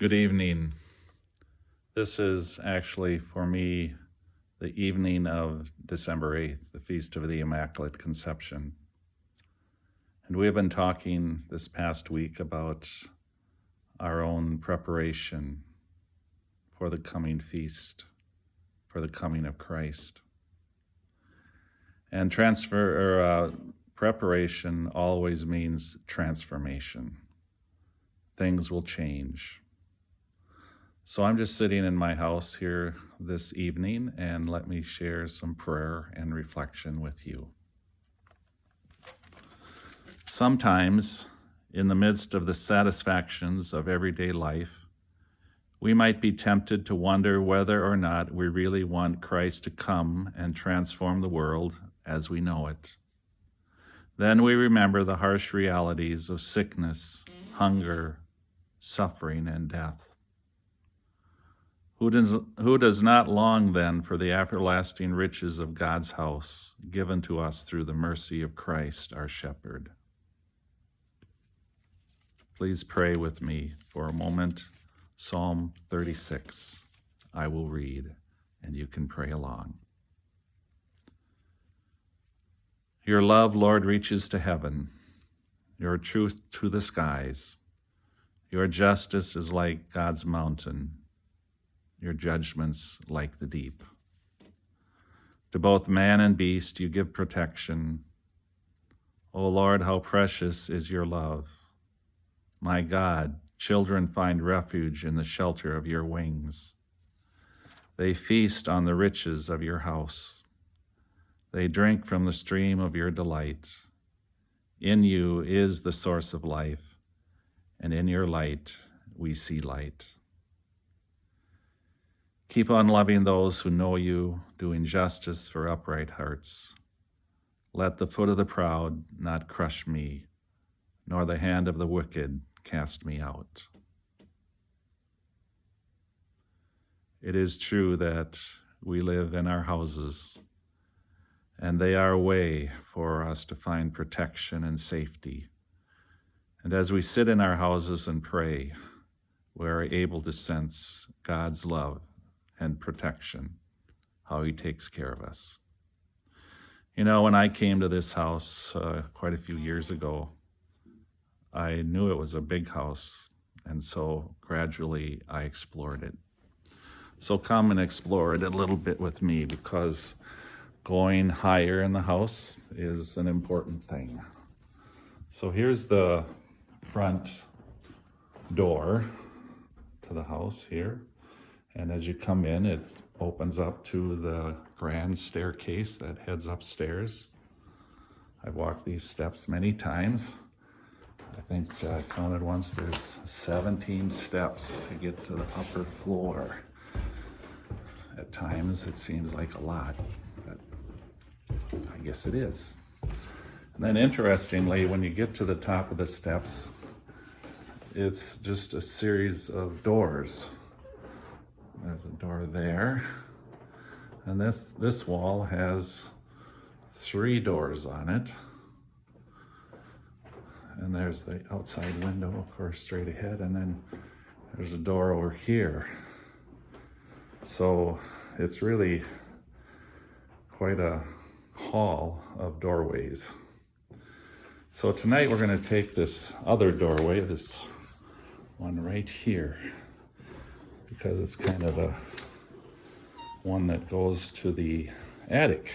Good evening. This is actually for me the evening of December 8th, the Feast of the Immaculate Conception. And we have been talking this past week about our own preparation for the coming feast, for the coming of Christ. And preparation always means transformation. Things will change. So I'm just sitting in my house here this evening, and let me share some prayer and reflection with you. Sometimes, in the midst of the satisfactions of everyday life, we might be tempted to wonder whether or not we really want Christ to come and transform the world as we know it. Then we remember the harsh realities of sickness, hunger, suffering, and death. Who does not long then for the everlasting riches of God's house given to us through the mercy of Christ our shepherd? Please pray with me for a moment. Psalm 36. I will read, and you can pray along. Your love, Lord, reaches to heaven, your truth to the skies. Your justice is like God's mountain, your judgments like the deep. To both man and beast you give protection. O Lord, how precious is your love. My God, children find refuge in the shelter of your wings. They feast on the riches of your house. They drink from the stream of your delight. In you is the source of life, and in your light we see light. Keep on loving those who know you, doing justice for upright hearts. Let the foot of the proud not crush me, nor the hand of the wicked cast me out. It is true that we live in our houses, and they are a way for us to find protection and safety. And as we sit in our houses and pray, we are able to sense God's love and protection, how he takes care of us. You know, when I came to this house quite a few years ago, I knew it was a big house, and so gradually I explored it. So come and explore it a little bit with me, because going higher in the house is an important thing. So here's the front door to the house here. And as you come in, it opens up to the grand staircase that heads upstairs. I've walked these steps many times. I think I counted once, there's 17 steps to get to the upper floor. At times it seems like a lot, but I guess it is. And then interestingly, when you get to the top of the steps, it's just a series of doors. There's a door there, and this wall has 3 doors on it. And there's the outside window, of course, straight ahead, and then there's a door over here. So it's really quite a hall of doorways. So tonight we're going to take this other doorway, this one right here, because it's kind of a one that goes to the attic.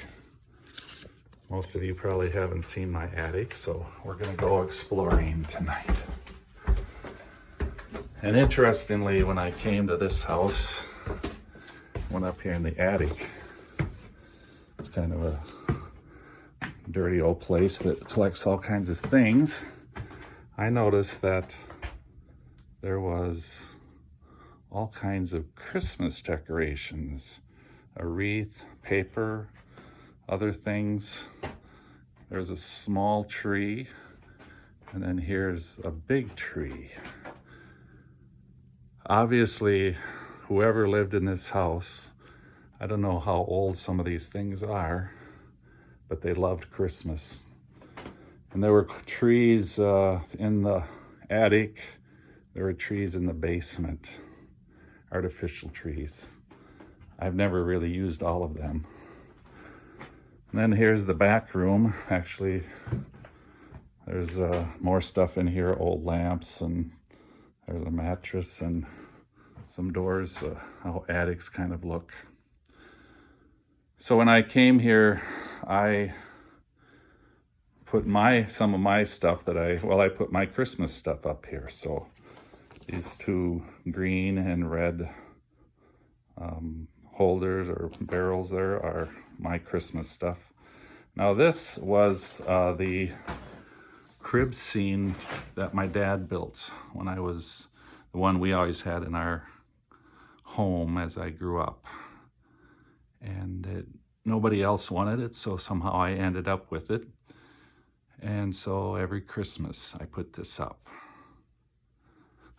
Most of you probably haven't seen my attic, so we're gonna go exploring tonight. And interestingly, when I came to this house, went up here in the attic, it's kind of a dirty old place that collects all kinds of things. I noticed that there was all kinds of Christmas decorations, a wreath, paper, other things. There's a small tree, and then here's a big tree. Obviously, whoever lived in this house, I don't know how old some of these things are, but they loved Christmas. And there were trees in the attic. There are trees in the basement, artificial trees. I've never really used all of them. And then here's the back room. Actually, there's more stuff in here, old lamps, and there's a mattress and some doors, how attics kind of look. So when I came here, I put some of my stuff I put my Christmas stuff up here. So these two green and red holders or barrels there are my Christmas stuff. Now this was the crib scene that my dad built when I was the one we always had in our home as I grew up. And nobody else wanted it, so somehow I ended up with it. And so every Christmas I put this up.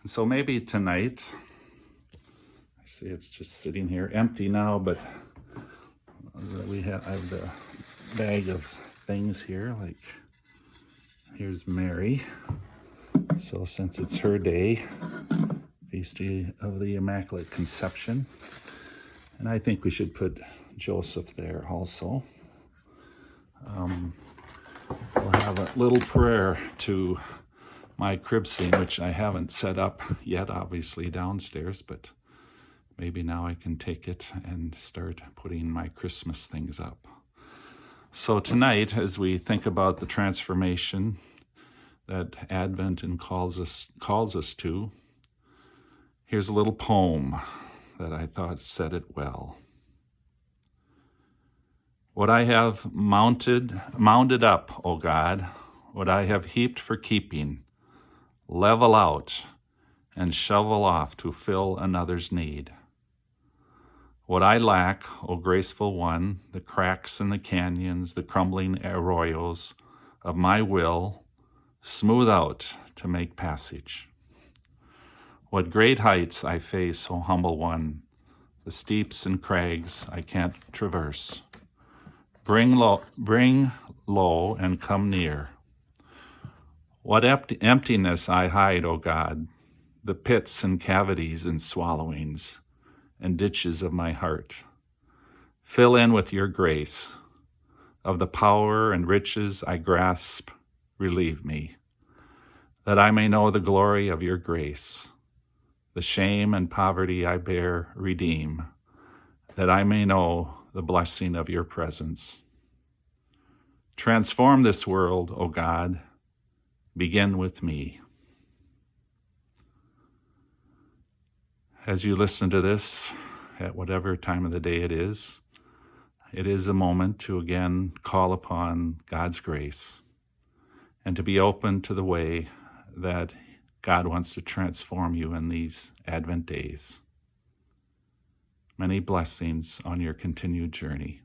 And so maybe tonight, I see it's just sitting here empty now, but I have the bag of things here, like here's Mary. So since it's her day, Feast of the Immaculate Conception, and I think we should put Joseph there also. We'll have a little prayer to my crib scene, which I haven't set up yet, obviously, downstairs, but maybe now I can take it and start putting my Christmas things up. So tonight, as we think about the transformation that Advent calls us to, here's a little poem that I thought said it well. What I have mounded up, O God, what I have heaped for keeping, level out and shovel off to fill another's need. What I lack, O graceful one, the cracks in the canyons, the crumbling arroyos of my will, smooth out to make passage. What great heights I face, O humble one, the steeps and crags I can't traverse. Bring low and come near. What emptiness I hide, O God, the pits and cavities and swallowings and ditches of my heart. Fill in with your grace. Of the power and riches I grasp, relieve me, that I may know the glory of your grace. The shame and poverty I bear, redeem, that I may know the blessing of your presence. Transform this world, O God. Begin with me. As you listen to this, at whatever time of the day it is a moment to again call upon God's grace and to be open to the way that God wants to transform you in these Advent days. Many blessings on your continued journey.